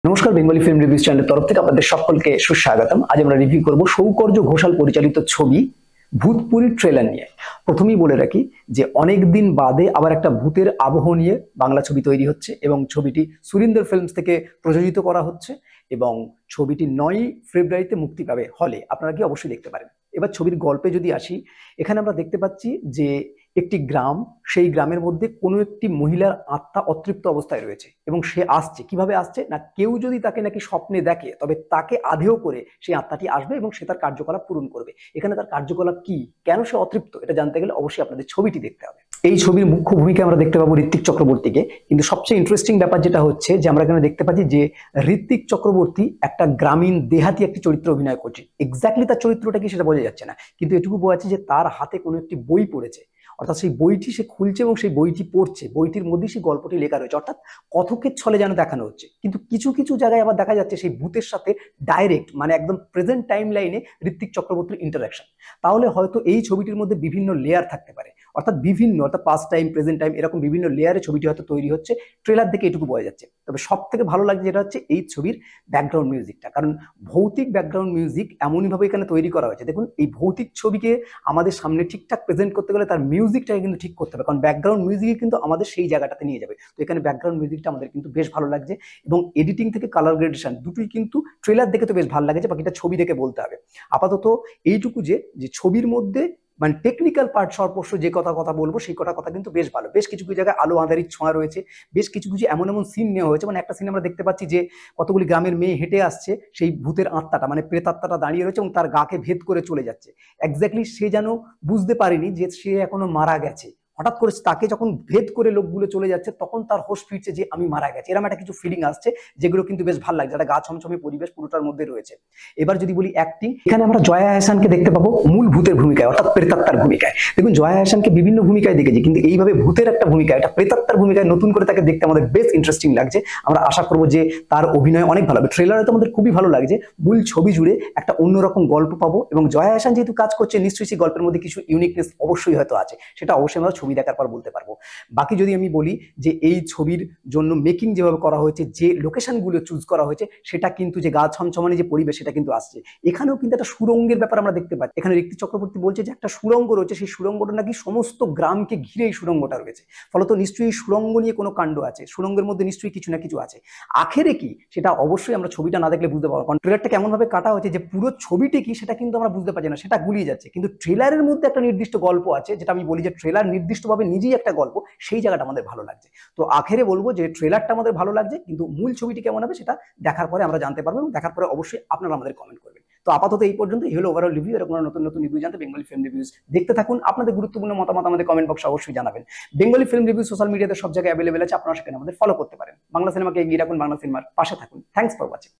নমস্কার, Bengali film reviews চ্যানেলের তরফ থেকে আপনাদের সকলকে সুস্বাগতম। আজ আমরা রিভিউ করব সৌকর্য ঘোষাল পরিচালিত ছবি ভূতপুরীর ট্রেলার নিয়ে। প্রথমেই বলে রাখি যে অনেক দিন বাদে আবার একটা ভূতের আবহ নিয়ে বাংলা ছবি তৈরি হচ্ছে এবং ছবিটি সুরিন্দর ফিল্মস থেকে প্রযোজিত করা হচ্ছে এবং ছবিটি 9ই ফেব্রুয়ারিতে মুক্তি পাবে হলে। আপনারা কি অবশ্যই দেখতে পারেন। এবার ছবির গল্পে যদি আসি, এখানে আমরা দেখতে পাচ্ছি যে একটি গ্রাম, সেই গ্রামের মধ্যে কোনো একটি মহিলার আত্মা অতৃপ্ত অবস্থায় রয়েছে এবং সে আসছে। কিভাবে আসছে না, কেউ যদি তাকে নাকি স্বপ্নে দেখে তবে তাকে আধেয় করে সেই আত্মাটি আসবে এবং সে তার কার্যকলাপ পূরণ করবে। এখানে তার কার্যকলাপ কি, কেন সে অতৃপ্ত, এটা জানতে গেলে অবশ্যই আপনাদের ছবিটি দেখতে হবে। এই ছবির মুখ্য ভূমিকা আমরা দেখতে পাবো ঋত্বিক চক্রবর্তীকে। কিন্তু সবচেয়ে ইন্টারেস্টিং ব্যাপার যেটা হচ্ছে যে আমরা এখানে দেখতে পাচ্ছি যে ঋত্বিক চক্রবর্তী একটা গ্রামীণ দেহাতি একটি চরিত্র অভিনয় করছে। এক্স্যাক্টলি তার চরিত্রটা কি সেটা বোঝা যাচ্ছে না, কিন্তু এটুকু বোঝা যাচ্ছে যে তার হাতে কোনো একটি বই পড়েছে, অর্থাৎ সেই বইটি সে খুলছে এবং সেই বইটি পড়ছে। বইটির মধ্যে সেই গল্পটি লেখা রয়েছে, অর্থাৎ কথকের ছলে যেন দেখানো হচ্ছে। কিন্তু কিছু কিছু জায়গায় আবার দেখা যাচ্ছে সেই ভূতের সাথে ডাইরেক্ট মানে একদম প্রেজেন্ট টাইম লাইনে ঋত্বিক চক্রবর্তীর ইন্টারাকশন। তাহলে হয়তো এই ছবিটির মধ্যে বিভিন্ন লেয়ার থাকতে পারে, অর্থাৎ পাস্ট টাইম, প্রেজেন্ট টাইম, এরকম বিভিন্ন লেয়ারে ছবিটি হয়তো তৈরি হচ্ছে। ট্রেলার দেখে এটুকু বোঝা যাচ্ছে। তবে সব থেকে ভালো লাগছে যেটা হচ্ছে এই ছবির ব্যাকগ্রাউন্ড মিউজিকটা, কারণ ভৌতিক ব্যাকগ্রাউন্ড মিউজিক এমনইভাবে এখানে তৈরি করা হয়েছে। দেখুন, এই ভৌতিক ছবিকে আমাদের সামনে ঠিকঠাক প্রেজেন্ট করতে গেলে তার মিউজিকটাকে কিন্তু ঠিক করতে হবে, কারণ ব্যাকগ্রাউন্ড মিউজিকই কিন্তু আমাদের সেই জায়গাটাতে নিয়ে যাবে। তো এখানে ব্যাকগ্রাউন্ড মিউজিকটা আমাদের কিন্তু বেশ ভালো লাগছে এবং এডিটিং থেকে কালার গ্রেডেশন দুটোই কিন্তু ট্রেলার দেখে তো বেশ ভালো লাগছে, বাকিটা ছবি দেখে বলতে হবে। আপাতত এইটুকু যে ছবির মধ্যে মানে টেকনিক্যাল পার্ট সর্বস্ব যে কথা বলবো সেই কথা কিন্তু বেশ ভালো। বেশ কিছু কিছু জায়গায় আলো আঁধারির ছোঁয়া রয়েছে, বেশ কিছু কিছু এমন এমন সিন নেওয়া হয়েছে। মানে একটা সিন আমরা দেখতে পাচ্ছি যে কতগুলি গ্রামের মেয়ে হেঁটে আসছে, সেই ভূতের আত্মাটা মানে প্রেতাত্মাটা দাঁড়িয়ে রয়েছে এবং তার গাকে ভেদ করে চলে যাচ্ছে। এক্স্যাক্টলি সে যেন বুঝতে পারেনি যে সে এখনো মারা গেছে। হঠাৎ করে তাকে যখন ভেদ করে লোকগুলো চলে যাচ্ছে তখন তার হোশ ফিরছে যে আমি মারা গেছি। এরকম একটা কিছু ফিলিং আসছে, যেগুলো কিন্তু বেশ ভালো লাগছে। একটা গা ছমছমে পরিবেশ পুরোটার মধ্যে রয়েছে। এবার যদি বলি অ্যাক্টিং, এখানে আমরা জয়া আহসানকে দেখতে পাবো মূল ভূতের ভূমিকায়, অর্থাৎ প্রেতাত্মার ভূমিকায়। দেখুন, জয়া আহসানকে বিভিন্ন ভূমিকায় দেখেছি, কিন্তু এইভাবে ভূতের একটা ভূমিকা, এটা প্রেতাত্মার ভূমিকায় নতুন করে তাকে দেখতে আমাদের বেশ ইন্টারেস্টিং লাগছে। আমরা আশা করবো যে তার অভিনয় অনেক ভালো হবে। ট্রেলারে তো আমাদের খুবই ভালো লাগছে। মূল ছবি জুড়ে একটা অন্যরকম গল্প পাবো এবং জয়া আহসান যেহেতু কাজ করছে, নিশ্চয়ই সেই গল্পের মধ্যে কিছু ইউনিকনেস অবশ্যই হয়তো আছে। সেটা অবশ্যই আমরা ছবি দেখার পর বলতে পারবো। বাকি যদি আমি বলি যে এই ছবির জন্য মেকিং যেভাবে করা হয়েছে, যে লোকেশনগুলো চুজ করা হয়েছে, সেটা কিন্তু যে গা ছমছমানি যে পরিবেশ সেটা কিন্তু আসছে। এখানেও কিন্তু একটা সুড়ঙ্গের ব্যাপার আমরা দেখতে পাচ্ছি। এখানে ঋত্বিক চক্রবর্তী বলছে যে একটা সুড়ঙ্গ রয়েছে, সেই সুড়ঙ্গটা নাকি সমস্ত গ্রামকে ঘিরে এই সুড়ঙ্গটা রয়েছে। ফলত নিশ্চয়ই সুড়ঙ্গ নিয়ে কোনো কাণ্ড আছে, সুড়ঙ্গের মধ্যে নিশ্চয়ই কিছু না কিছু আছে। আখেরে কি সেটা অবশ্যই আমরা ছবিটা না দেখলে বুঝতে পারবো, কারণ ট্রেলারটা কেমন ভাবে কাটা হয়েছে যে পুরো ছবিটি কি সেটা কিন্তু আমরা বুঝতে পারছি না, সেটা গুলিয়ে যাচ্ছে। কিন্তু ট্রেলারের মধ্যে একটা নির্দিষ্ট গল্প আছে, যেটা আমি বলি যে ট্রেলার নির্দিষ্টভাবে নিজেই একটা গল্প, সেই জায়গাটা আমাদের ভালো লাগছে। তো আখেরে বলবো যে ট্রেলারটা আমাদের ভালো লাগছে, কিন্তু মূল ছবিটি কেমন হবে সেটা দেখার পরে আমরা জানতে পারবো এবং দেখার পরে অবশ্যই আপনারা আমাদের কমেন্ট করবেন। তো আপাতত এই পর্যন্ত। এই হলো ওভারঅল রিভিউ। এরকম নতুন নতুন রিভিউ জানতে বেঙ্গলি ফিল্ম রিভিউজ দেখতে থাকুন। আপনাদের গুরুত্বপূর্ণ মতামত আমাদের কমেন্ট বক্সে অবশ্যই জানাবেন। বেঙ্গলি ফিল্ম রিভিউ সোশ্যাল মিডিয়াতে সব জায়গায় অ্যাভেলেবেল আছে, আপনারা সেখানে আমাদের ফলো করতে পারেন। বাংলা সিনেমাকে এগিয়ে রাখুন, বাংলা সিনেমার পাশে থাকুন। Thanks for watching.